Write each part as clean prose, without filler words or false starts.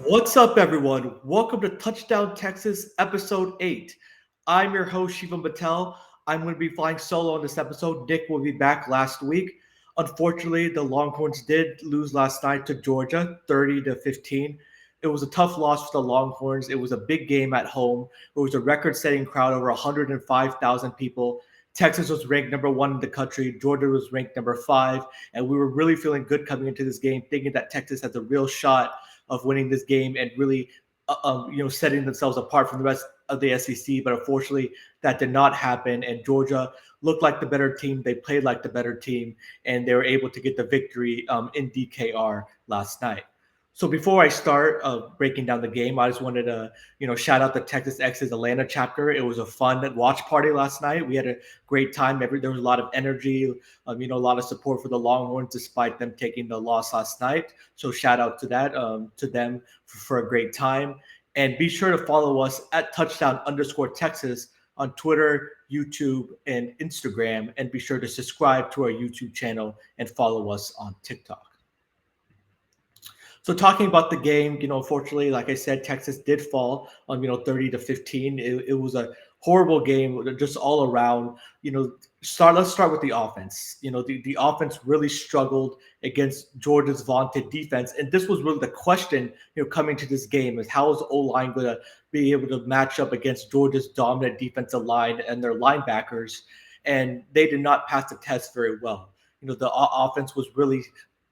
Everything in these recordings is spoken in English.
What's up, everyone? Welcome to Touchdown Texas, Episode 8. I'm your host, Shivam. I'm going to be flying solo on this episode. Nick will be back last week. Unfortunately, the Longhorns did lose last night to Georgia, 30-15. It was a tough loss for the Longhorns. It was a big game at home. It was a record-setting crowd, over 105,000 people. Texas was ranked number 1 in the country. Georgia was ranked number 5. And we were really feeling good coming into this game, thinking that Texas has a real shot of winning this game and really, setting themselves apart from the rest of the SEC. But unfortunately, that did not happen. And Georgia looked like the better team. They played like the better team, and they were able to get the victory in DKR last night. So before I start breaking down the game, I just wanted to, shout out the Texas X's Atlanta chapter. It was a fun watch party last night. We had a great time. There was a lot of energy, a lot of support for the Longhorns despite them taking the loss last night. So shout out to that, to them for a great time. And be sure to follow us at touchdown_Texas on Twitter, YouTube, and Instagram. And be sure to subscribe to our YouTube channel and follow us on TikTok. So talking about the game, unfortunately, like I said, Texas did fall on, 30-15. It was a horrible game just all around. Let's start with the offense. The offense really struggled against Georgia's vaunted defense. And this was really the question, coming to this game is how is O-line going to be able to match up against Georgia's dominant defensive line and their linebackers? And they did not pass the test very well. The offense was really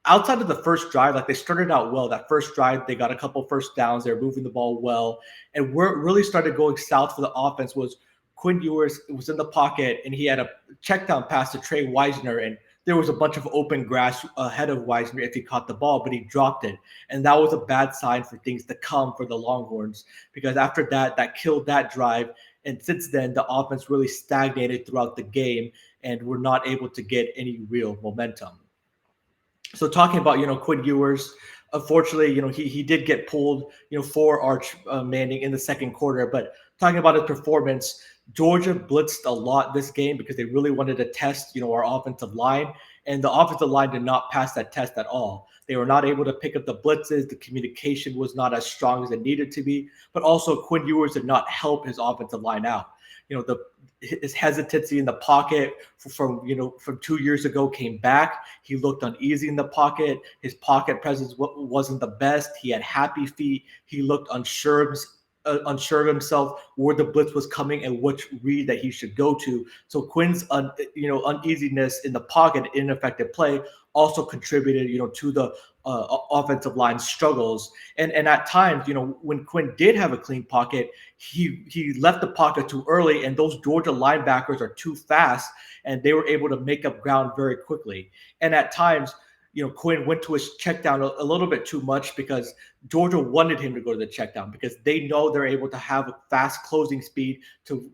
outside of the first drive, like they started out well. That first drive, they got a couple first downs. They're moving the ball well. And where it really started going south for the offense was Quinn Ewers was in the pocket, and he had a check down pass to Trey Wisner. And there was a bunch of open grass ahead of Wisner if he caught the ball, but he dropped it. And that was a bad sign for things to come for the Longhorns, because after that killed that drive. And since then, the offense really stagnated throughout the game, and we're not able to get any real momentum. So talking about, Quinn Ewers, unfortunately, he did get pulled, for Arch Manning in the second quarter. But talking about his performance, Georgia blitzed a lot this game because they really wanted to test, our offensive line. And the offensive line did not pass that test at all. They were not able to pick up the blitzes. The communication was not as strong as it needed to be. But also Quinn Ewers did not help his offensive line out. His hesitancy in the pocket from 2 years ago came back. He looked uneasy in the pocket. His pocket presence wasn't the best. He had happy feet. He looked unsure of himself where the blitz was coming and which read that he should go to. So Quinn's uneasiness in the pocket, ineffective play, also contributed to the offensive line struggles. And at times, when Quinn did have a clean pocket, he left the pocket too early, and those Georgia linebackers are too fast, and they were able to make up ground very quickly. And at times, Quinn went to his check down a little bit too much because Georgia wanted him to go to the check down because they know they're able to have a fast closing speed to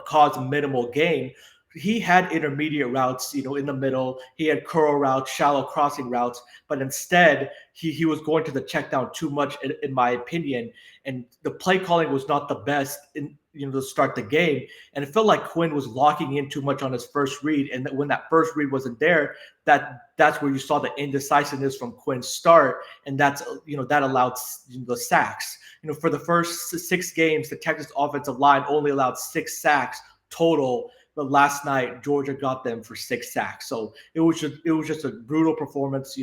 cause minimal gain. He had intermediate routes, in the middle. He had curl routes, shallow crossing routes, but instead he was going to the check down too much, in my opinion. And the play calling was not the best to start the game. And it felt like Quinn was locking in too much on his first read. And when that first read wasn't there, that's where you saw the indecisiveness from Quinn's start. And that allowed the sacks. For the first 6 games, the Texas offensive line only allowed 6 sacks total. But last night, Georgia got them for 6 sacks. So it was just a brutal performance,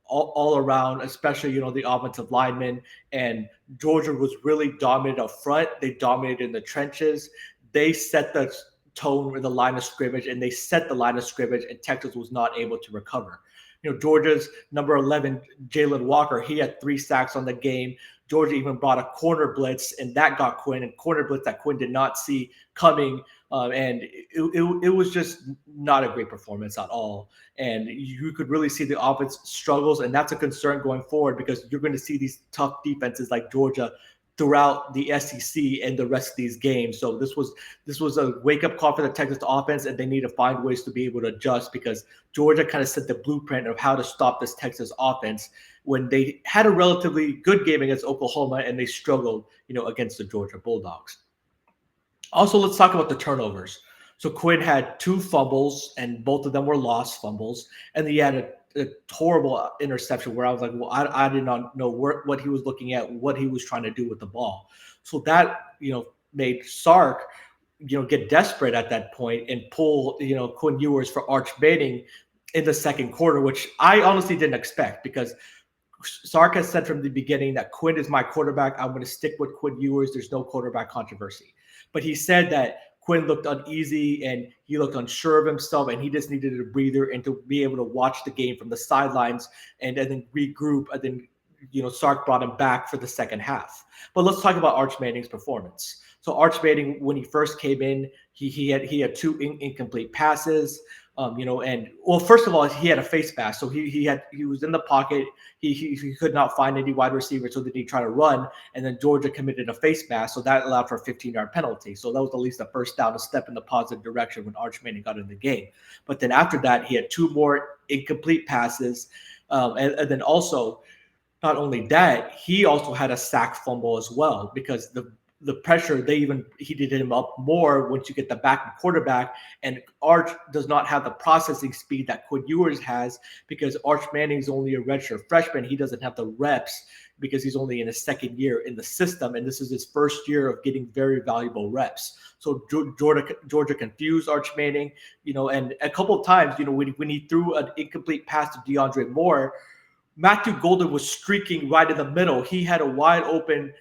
all around, especially, the offensive linemen. And Georgia was really dominant up front. They dominated in the trenches. They set the tone in the line of scrimmage, and they set the line of scrimmage, and Texas was not able to recover. Georgia's number 11, Jalen Walker, he had 3 sacks on the game. Georgia even brought a corner blitz, and that got Quinn, and corner blitz that Quinn did not see coming. And it was just not a great performance at all. And you could really see the offense struggles, and that's a concern going forward because you're going to see these tough defenses like Georgia throughout the SEC and the rest of these games. So this was a wake-up call for the Texas offense, and they need to find ways to be able to adjust because Georgia kind of set the blueprint of how to stop this Texas offense when they had a relatively good game against Oklahoma and they struggled, against the Georgia Bulldogs. Also, let's talk about the turnovers. So Quinn had 2 fumbles, and both of them were lost fumbles. And he had a horrible interception where I was like, well, I did not know what he was looking at, what he was trying to do with the ball. So that, made Sark, get desperate at that point and pull, Quinn Ewers for Arch Manning in the second quarter, which I honestly didn't expect because Sark has said from the beginning that Quinn is my quarterback. I'm going to stick with Quinn Ewers. There's no quarterback controversy. But he said that Quinn looked uneasy and he looked unsure of himself, and he just needed a breather and to be able to watch the game from the sidelines and then regroup. And then, Sark brought him back for the second half. But let's talk about Arch Manning's performance. So Arch Manning, when he first came in, he had two incomplete passes. And well, first of all, he had a face mask, so he was in the pocket. He could not find any wide receiver, so then he tried to run, and then Georgia committed a face mask, so that allowed for a 15-yard penalty. So that was at least the first down, a step in the positive direction when Arch Manning got in the game. But then after that, he had two more incomplete passes, and then also, not only that, he also had a sack fumble as well because the pressure, he heated him up more once you get the back quarterback. And Arch does not have the processing speed that Quinn Ewers has because Arch Manning is only a redshirt freshman. He doesn't have the reps because he's only in his second year in the system. And this is his first year of getting very valuable reps. So Georgia confused Arch Manning, and a couple of times, when he threw an incomplete pass to DeAndre Moore, Matthew Golden was streaking right in the middle. He had a wide open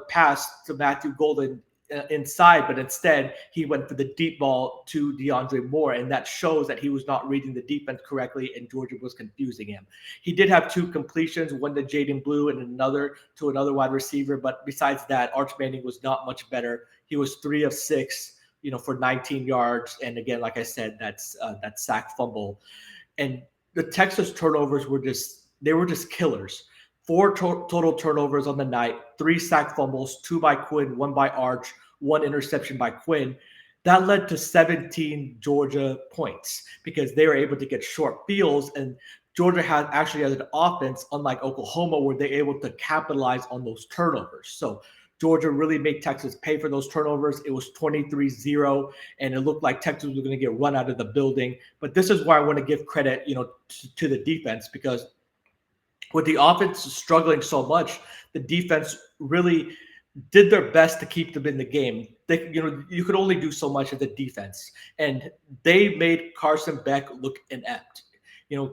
pass to Matthew Golden inside, but instead he went for the deep ball to DeAndre Moore, and that shows that he was not reading the defense correctly, and Georgia was confusing him. He did have two completions, one to Jaden Blue and another to another wide receiver, but besides that, Arch Manning was not much better. He was 3 of 6, for 19 yards, and again, like I said, that's that sack fumble, and the Texas turnovers were just killers. 4 total turnovers on the night, 3 sack fumbles, 2 by Quinn, 1 by Arch, 1 interception by Quinn. That led to 17 Georgia points because they were able to get short fields, and Georgia actually has an offense, unlike Oklahoma, where they're able to capitalize on those turnovers. So Georgia really made Texas pay for those turnovers. It was 23-0, and it looked like Texas was going to get run out of the building. But this is why I want to give credit, to the defense, because with the offense struggling so much, the defense really did their best to keep them in the game. You could only do so much as a defense, and they made Carson Beck look inept.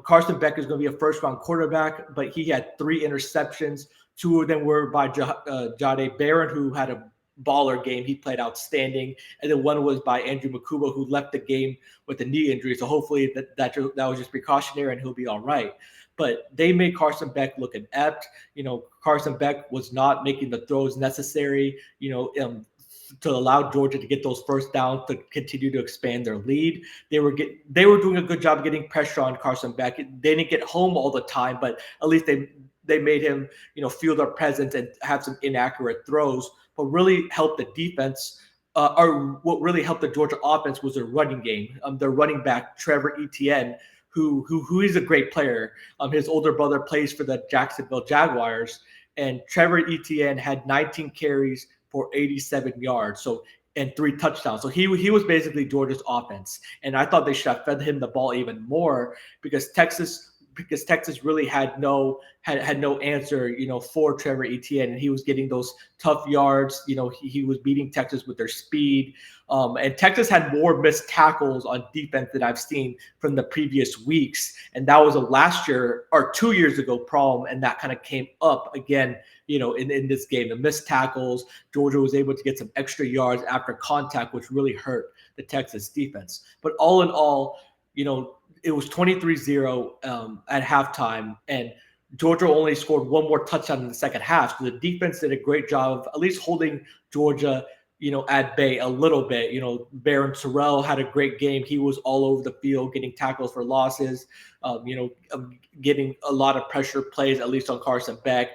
Carson Beck is going to be a first-round quarterback, but he had 3 interceptions. 2 of them were by Jahdae Barron, who had a baller game. He played outstanding. And then 1 was by Andrew Makuba, who left the game with a knee injury. So hopefully that was just precautionary and he'll be all right. But they made Carson Beck look inept. Carson Beck was not making the throws necessary, to allow Georgia to get those first downs to continue to expand their lead. They were doing a good job getting pressure on Carson Beck. They didn't get home all the time, but at least they made him, feel their presence and have some inaccurate throws. But really helped the defense, or what really helped the Georgia offense was their running game. Their running back, Trevor Etienne, who is a great player. His older brother plays for the Jacksonville Jaguars, and Trevor Etienne had 19 carries for 87 yards. And 3 touchdowns. So he was basically Georgia's offense. And I thought they should have fed him the ball even more because Texas really had no answer, for Trevor Etienne, and he was getting those tough yards. He was beating Texas with their speed, and Texas had more missed tackles on defense than I've seen from the previous weeks, and that was a last year or 2 years ago problem, and that kind of came up again, in this game. The missed tackles, Georgia was able to get some extra yards after contact, which really hurt the Texas defense. But all in all, it was 23-0 at halftime, and Georgia only scored 1 more touchdown in the second half. So the defense did a great job of at least holding Georgia, at bay a little bit. Baron Terrell had a great game. He was all over the field, getting tackles for losses, getting a lot of pressure plays, at least on Carson Beck.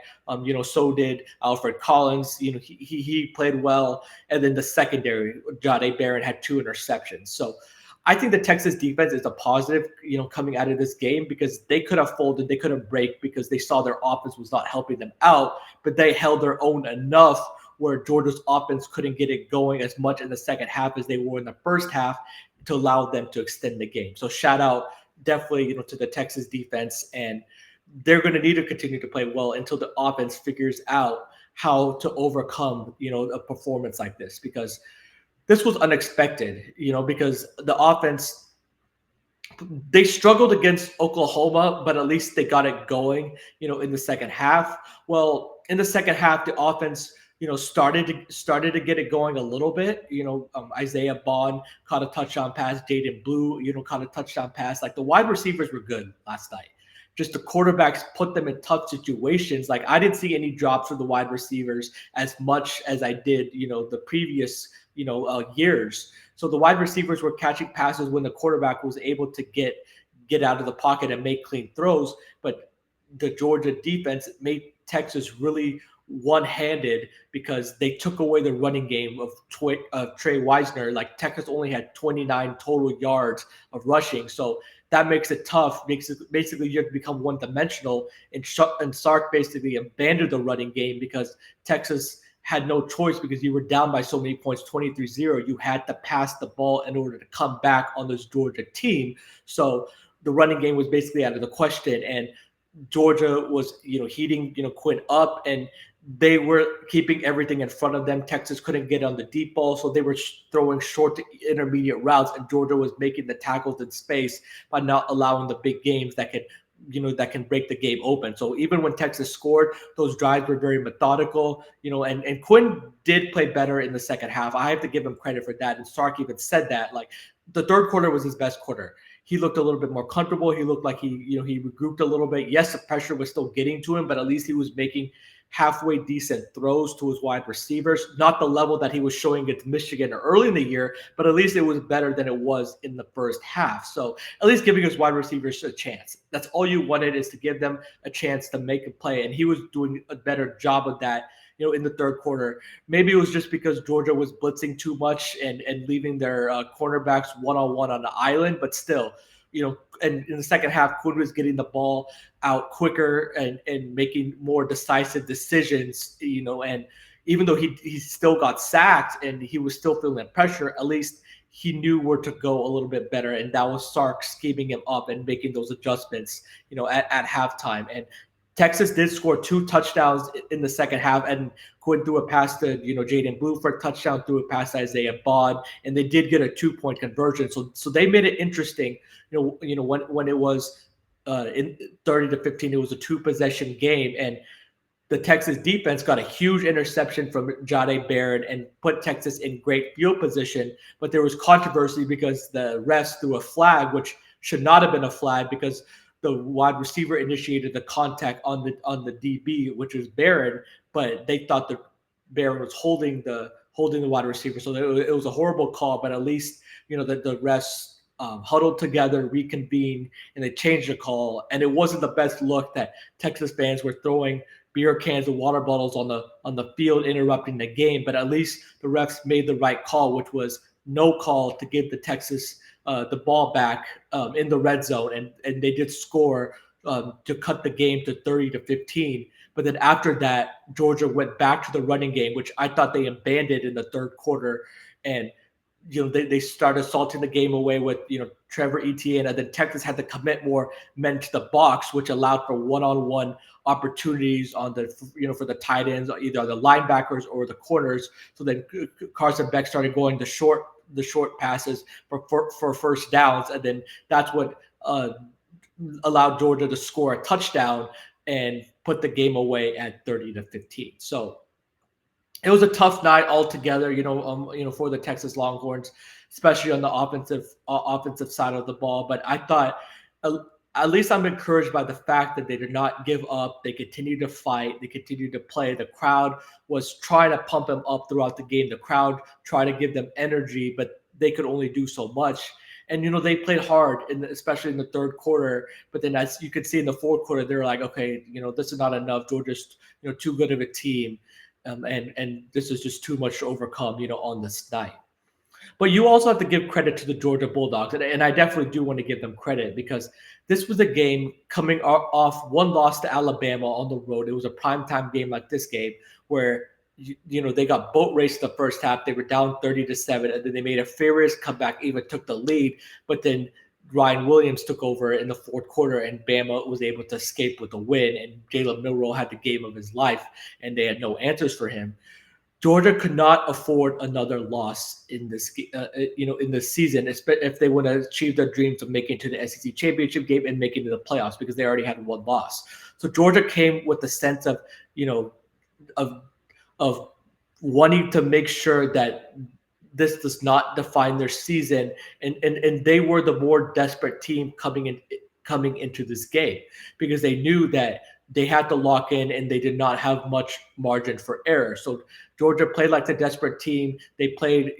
So did Alfred Collins. He played well. And then the secondary, Jahdae Barron had 2 interceptions. So I think the Texas defense is a positive, coming out of this game because they could have folded, they could have break because they saw their offense was not helping them out, but they held their own enough where Georgia's offense couldn't get it going as much in the second half as they were in the first half to allow them to extend the game. So shout out definitely, to the Texas defense, and they're going to need to continue to play well until the offense figures out how to overcome, a performance like this, because this was unexpected, because the offense, they struggled against Oklahoma, but at least they got it going, in the second half. Well, in the second half, the offense, started to get it going a little bit. Isaiah Bond caught a touchdown pass. Jaden Blue, caught a touchdown pass. Like, the wide receivers were good last night. Just the quarterbacks put them in tough situations. Like, I didn't see any drops for the wide receivers as much as I did, the previous, years. So the wide receivers were catching passes when the quarterback was able to get out of the pocket and make clean throws. But the Georgia defense made Texas really one-handed because they took away the running game of Trey Wisner. Like, Texas only had 29 total yards of rushing. So that makes it tough. Makes it basically you have to become one-dimensional. And Sark basically abandoned the running game because Texas had no choice, because you were down by so many points, 23-0. You had to pass the ball in order to come back on this Georgia team. So the running game was basically out of the question. And Georgia was, heating, Quinn up, and they were keeping everything in front of them. Texas couldn't get on the deep ball, so they were throwing short to intermediate routes, and Georgia was making the tackles in space by not allowing the big games that can break the game open. So even when Texas scored, those drives were very methodical, and Quinn did play better in the second half. I have to give him credit for that. And Sark even said that, like, the third quarter was his best quarter. He looked a little bit more comfortable. He looked like he regrouped a little bit. Yes, the pressure was still getting to him, but at least he was making halfway decent throws to his wide receivers. Not the level that he was showing against Michigan early in the year, but at least it was better than it was in the first half. So at least giving his wide receivers a chance. That's all you wanted, is to give them a chance to make a play. And he was doing a better job of that, in the third quarter. Maybe it was just because Georgia was blitzing too much and leaving their cornerbacks one-on-one on the island, but still, and in the second half, Quinn was getting the ball out quicker and making more decisive decisions, and even though he still got sacked and he was still feeling that pressure, at least he knew where to go a little bit better. And that was Sark scheming him up and making those adjustments, at halftime. And Texas did score 2 touchdowns in the second half, and Quinn threw a pass to, Jaden Blue for a touchdown, threw a pass to Isaiah Bond, and they did get a 2-point conversion. So they made it interesting, when it was in 30-15, it was a 2-possession game, and the Texas defense got a huge interception from Jahdae Barron and put Texas in great field position. But there was controversy because the refs threw a flag, which should not have been a flag, because the wide receiver initiated the contact on the DB, which was Barron, but they thought that Barron was holding the wide receiver. So it was a horrible call, but at least, the refs huddled together, reconvened, and they changed the call. And it wasn't the best look that Texas fans were throwing beer cans and water bottles on the field, interrupting the game. But at least the refs made the right call, which was no call to give the Texas the ball back in the red zone, and they did score to cut the game to 30-15. But then after that, Georgia went back to the running game, which I thought they abandoned in the third quarter, and they started salting the game away with Trevor Etienne, and then Texas had to commit more men to the box, which allowed for one-on-one opportunities on the for the tight ends, either the linebackers or the corners. So then Carson Beck started going the short passes for first downs, and then that's what allowed Georgia to score a touchdown and put the game away at 30-15. So it was a tough night altogether, for the Texas Longhorns, especially on the offensive side of the ball. But I thought, at least I'm encouraged by the fact that they did not give up. They continued to fight. They continued to play. The crowd was trying to pump them up throughout the game. The crowd tried to give them energy, but they could only do so much. And, they played hard, especially in the third quarter. But then, as you could see in the fourth quarter, they were like, okay, this is not enough. Georgia's, too good of a team. And this is just too much to overcome, on this night. But you also have to give credit to the Georgia Bulldogs, and I definitely do want to give them credit, because this was a game coming off one loss to Alabama on the road. It was a primetime game like this game where they got boat raced the first half. They were down 30-7, and then they made a furious comeback, even took the lead. But then Ryan Williams took over in the fourth quarter, and Bama was able to escape with a win. And Jalen Milroe had the game of his life, and they had no answers for him. Georgia could not afford another loss in in this season, if they want to achieve their dreams of making it to the SEC championship game and making it to the playoffs, because they already had one loss. So Georgia came with a sense of, of of wanting to make sure that this does not define their season, and they were the more desperate team coming into this game, because they knew that they had to lock in and they did not have much margin for error. So Georgia played like the desperate team. They played,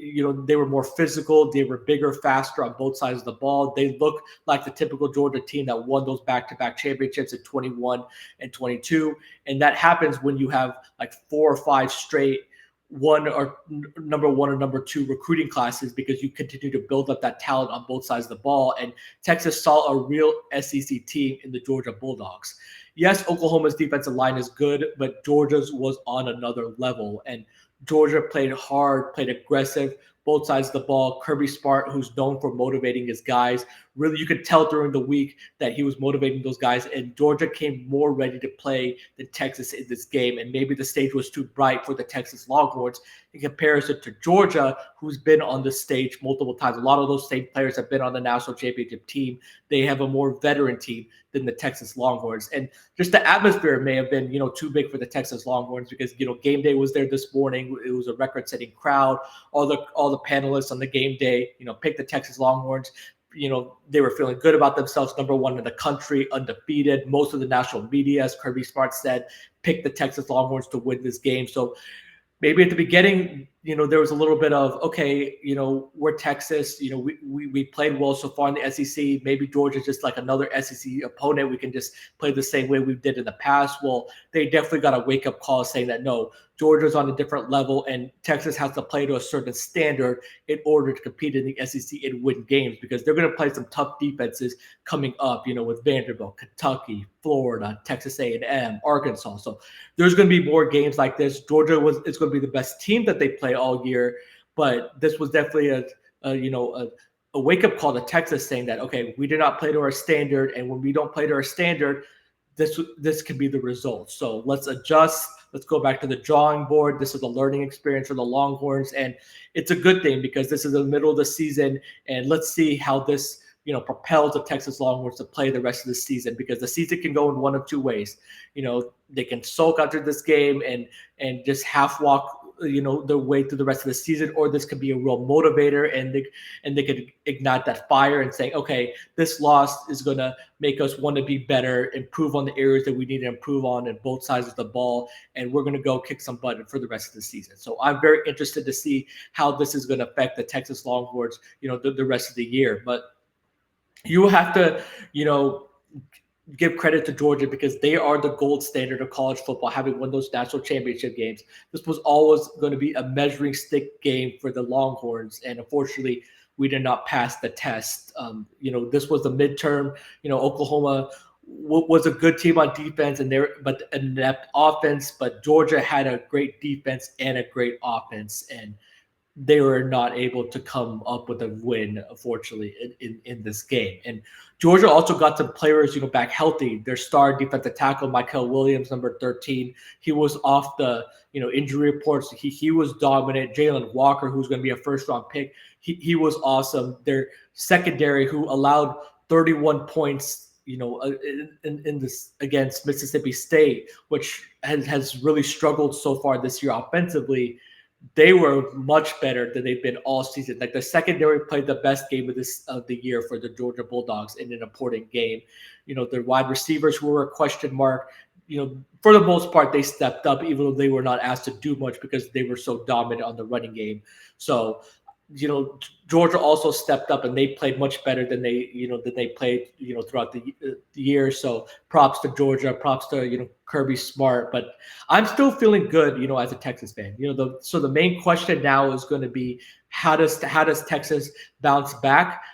they were more physical. They were bigger, faster on both sides of the ball. They looked like the typical Georgia team that won those back-to-back championships in 21 and 22. And that happens when you have like 4 or 5 straight number one or number 2 recruiting classes, because you continue to build up that talent on both sides of the ball. And Texas saw a real SEC team in the Georgia Bulldogs. Yes, Oklahoma's defensive line is good, but Georgia's was on another level. And Georgia played hard, played aggressive, both sides of the ball. Kirby Smart, who's known for motivating his guys, really, you could tell during the week that he was motivating those guys. And Georgia came more ready to play than Texas in this game. And maybe the stage was too bright for the Texas Longhorns in comparison to Georgia, who's been on the stage multiple times. A lot of those same players have been on the national championship team. They have a more veteran team than the Texas Longhorns. And just the atmosphere may have been, too big for the Texas Longhorns, because, game day was there this morning. It was a record-setting crowd. All the panelists on the game day, picked the Texas Longhorns. They were feeling good about themselves, number 1 in the country, undefeated. Most of the national media, as Kirby Smart said, picked the Texas Longhorns to win this game. So maybe at the beginning, there was a little bit of, okay, we're Texas, we played well so far in the SEC. Maybe Georgia's just like another SEC opponent. We can just play the same way we did in the past. Well, they definitely got a wake-up call saying that, no, Georgia's on a different level, and Texas has to play to a certain standard in order to compete in the SEC and win games, because they're going to play some tough defenses coming up, with Vanderbilt, Kentucky, Florida, Texas A&M, Arkansas. So there's going to be more games like this. Georgia is going to be the best team that they play all year, but this was definitely a wake-up call to Texas, saying that, okay, we did not play to our standard, and when we don't play to our standard, this could be the result. So let's adjust. Let's go back to the drawing board. This is a learning experience for the Longhorns, and it's a good thing, because this is the middle of the season, and let's see how this propels the Texas Longhorns to play the rest of the season, because the season can go in one of two ways. They can sulk after this game and just half walk their way through the rest of the season, or this could be a real motivator, and they could ignite that fire and say, okay, this loss is going to make us want to be better, improve on the areas that we need to improve on both sides of the ball, and we're going to go kick some butt for the rest of the season. So I'm very interested to see how this is going to affect the Texas Longhorns, the rest of the year. But you have to, give credit to Georgia, because they are the gold standard of college football, having won those national championship games. This was always going to be a measuring stick game for the Longhorns, and unfortunately, we did not pass the test. This was the midterm. Oklahoma was a good team on defense, but inept offense. But Georgia had a great defense and a great offense, and they were not able to come up with a win, unfortunately, in this game. And Georgia also got some players, back healthy. Their star defensive tackle, Michael Williams, number 13, he was off the, injury reports. He was dominant. Jalen Walker, who's going to be a first-round pick, he was awesome. Their secondary, who allowed 31 points, in this against Mississippi State, which has really struggled so far this year offensively. They were much better than they've been all season. Like, the secondary played the best game of the year for the Georgia Bulldogs in an important game. Their wide receivers, who were a question mark, for the most part, they stepped up, even though they were not asked to do much because they were so dominant on the running game. So, Georgia also stepped up, and they played much better than they played, throughout the year. So props to Georgia, props to, Kirby Smart. But I'm still feeling good, as a Texas fan. The main question now is going to be, how does Texas bounce back?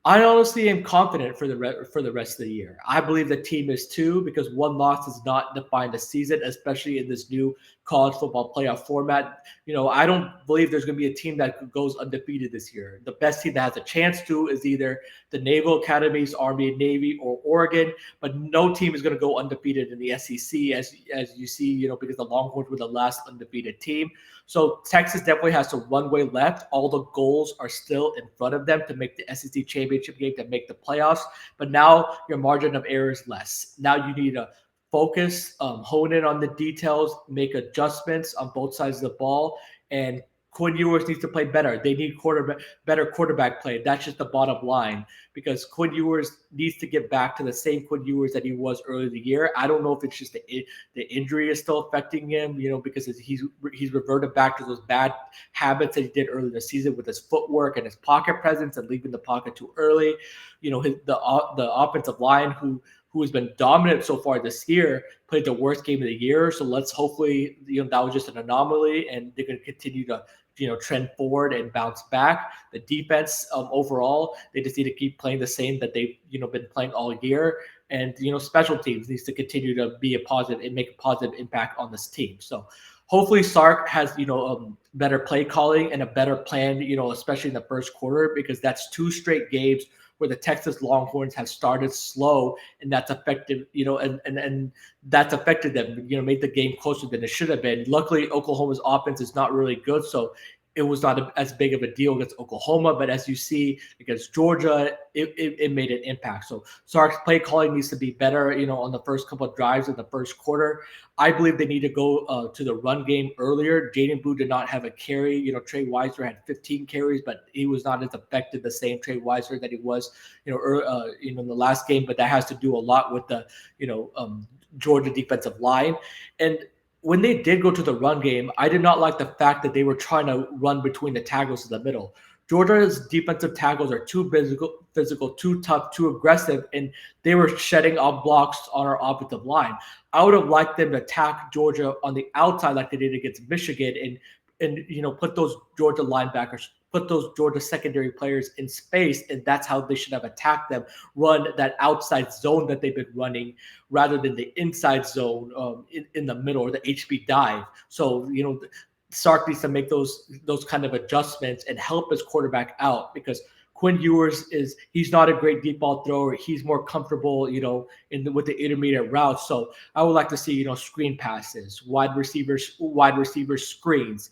I honestly am confident for for the rest of the year. I believe the team is too, because one loss does not define the season, especially in this new college football playoff format. I don't believe there's going to be a team that goes undefeated this year. The best team that has a chance to is either the Naval Academies, Army and Navy, or Oregon, but no team is going to go undefeated in the SEC, as you see, because the Longhorns were the last undefeated team. So Texas definitely has some runway left. All the goals are still in front of them to make the SEC championship game, to make the playoffs. But now your margin of error is less. Now you need to focus, hone in on the details, make adjustments on both sides of the ball, and Quinn Ewers needs to play better. They need better quarterback play. That's just the bottom line, because Quinn Ewers needs to get back to the same Quinn Ewers that he was earlier in the year. I don't know if it's just the injury is still affecting him, because he's reverted back to those bad habits that he did earlier in the season with his footwork and his pocket presence and leaving the pocket too early. The offensive line who has been dominant so far this year played the worst game of the year. So let's hopefully that was just an anomaly and they're going to continue to trend forward and bounce back. The defense overall, they just need to keep playing the same that they've been playing all year. And special teams needs to continue to be a positive and make a positive impact on this team. So hopefully Sark has better play calling and a better plan, especially in the first quarter, because that's two straight games where the Texas Longhorns have started slow, and that's affected, and that's affected them, made the game closer than it should have been. Luckily, Oklahoma's offense is not really good, so it was not as big of a deal against Oklahoma. But as you see against Georgia, it made an impact. So Sark's play calling needs to be better, on the first couple of drives in the first quarter. I believe they need to go to the run game earlier. Jaden Blue did not have a carry. Trey Weiser had 15 carries, but he was not as effective, the same Trey Weiser that he was, in the last game. But that has to do a lot with the, Georgia defensive line. And when they did go to the run game, I did not like the fact that they were trying to run between the tackles in the middle. Georgia's defensive tackles are too physical, too tough, too aggressive, and they were shedding off blocks on our offensive line. I would have liked them to attack Georgia on the outside like they did against Michigan, and put those Georgia linebackers, put those Georgia secondary players in space, and that's how they should have attacked them. Run that outside zone that they've been running rather than the inside zone in the middle, or the HB dive. So Sark needs to make those kind of adjustments and help his quarterback out, because Quinn Ewers he's not a great deep ball thrower. He's more comfortable, with the intermediate routes. So I would like to see, screen passes, wide receivers screens,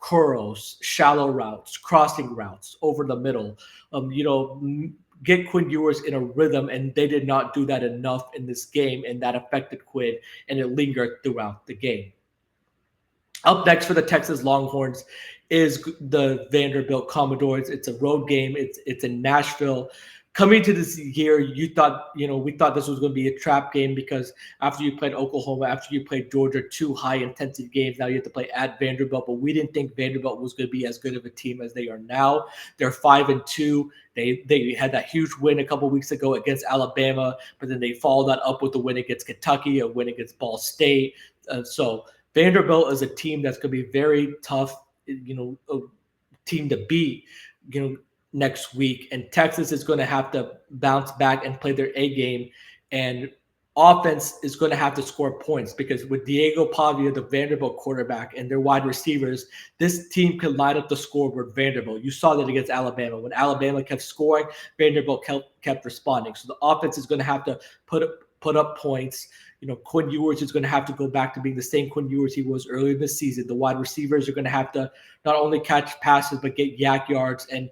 curls, shallow routes, crossing routes over the middle. Get Quinn Ewers in a rhythm, and they did not do that enough in this game, and that affected Quinn, and it lingered throughout the game. Up next for the Texas Longhorns is the Vanderbilt Commodores. It's a road game. It's in Nashville. Coming to this year, we thought this was going to be a trap game, because after you played Oklahoma, after you played Georgia, two high intensity games, now you have to play at Vanderbilt. But we didn't think Vanderbilt was going to be as good of a team as they are now. They're 5-2. They had that huge win a couple weeks ago against Alabama, but then they followed that up with a win against Kentucky, a win against Ball State. So Vanderbilt is a team that's going to be very tough, a team to beat, next week. And Texas is going to have to bounce back and play their A game. And offense is going to have to score points, because with Diego Pavia, the Vanderbilt quarterback, and their wide receivers, this team can line up the scoreboard. Vanderbilt, you saw that against Alabama. When Alabama kept scoring, Vanderbilt kept responding. So the offense is going to have to put up points. Quinn Ewers is going to have to go back to being the same Quinn Ewers he was earlier this season. The wide receivers are going to have to not only catch passes, but get yak yards and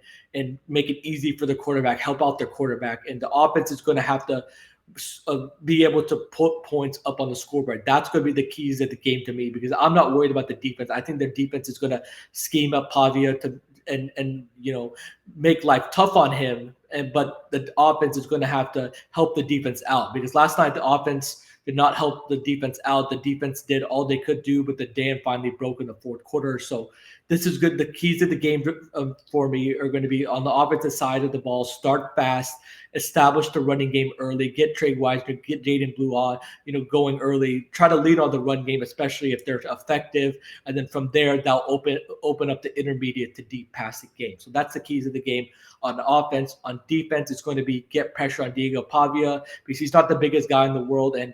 make it easy for the quarterback, help out their quarterback. And the offense is going to have to be able to put points up on the scoreboard. That's going to be the keys of the game to me, because I'm not worried about the defense. I think their defense is going to scheme up Pavia and make life tough on him. But the offense is going to have to help the defense out, because last night the offense did not help the defense out. The defense did all they could do, but the dam finally broke in the fourth quarter. So this is good. The keys of the game for me are going to be on the offensive side of the ball. Start fast establish the running game early, get Trey Wiseman, get Jaden Blue on, going early, try to lead on the run game, especially if they're effective. And then from there, they'll open up the intermediate to deep passing game. So that's the keys of the game on offense. On defense, it's going to be get pressure on Diego Pavia because he's not the biggest guy in the world. And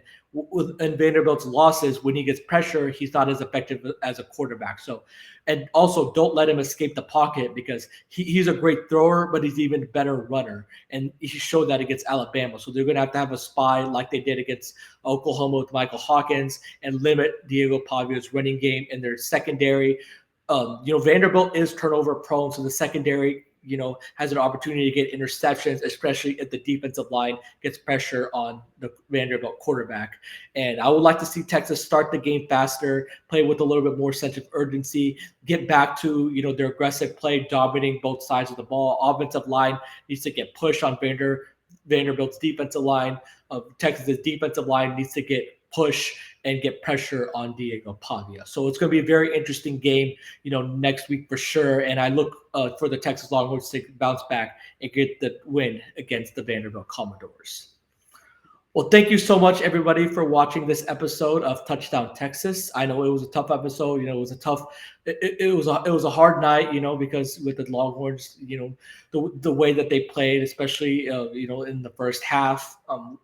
in Vanderbilt's losses, when he gets pressure, he's not as effective as a quarterback. So, and also don't let him escape the pocket because he's a great thrower, but he's even better runner. And he showed that against Alabama. So they're going to have a spy like they did against Oklahoma with Michael Hawkins and limit Diego Pavia's running game in their secondary. Vanderbilt is turnover prone, so the secondary has an opportunity to get interceptions, especially if the defensive line gets pressure on the Vanderbilt quarterback. And I would like to see Texas start the game faster, play with a little bit more sense of urgency, get back to, their aggressive play, dominating both sides of the ball. Offensive line needs to get pushed on Vanderbilt's defensive line. Texas's defensive line needs to get push and get pressure on Diego Pavia. So it's going to be a very interesting game, next week for sure. And I look for the Texas Longhorns to bounce back and get the win against the Vanderbilt Commodores. Well, thank you so much, everybody, for watching this episode of Touchdown Texas. I know it was a tough episode. It was a tough. It was a hard night. Because with the Longhorns, the way that they played, especially in the first half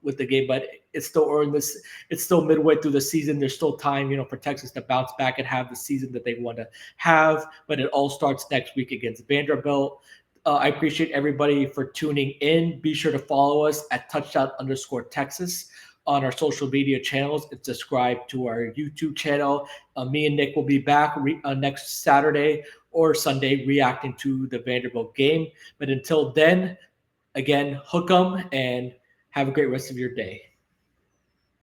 with the game. But it's still early. It's still midway through the season. There's still time, for Texas to bounce back and have the season that they want to have. But it all starts next week against Vanderbilt. I appreciate everybody for tuning in. Be sure to follow us at touchdown_Texas on our social media channels and subscribe to our YouTube channel. Me and Nick will be back next Saturday or Sunday reacting to the Vanderbilt game. But until then, again, hook 'em and have a great rest of your day.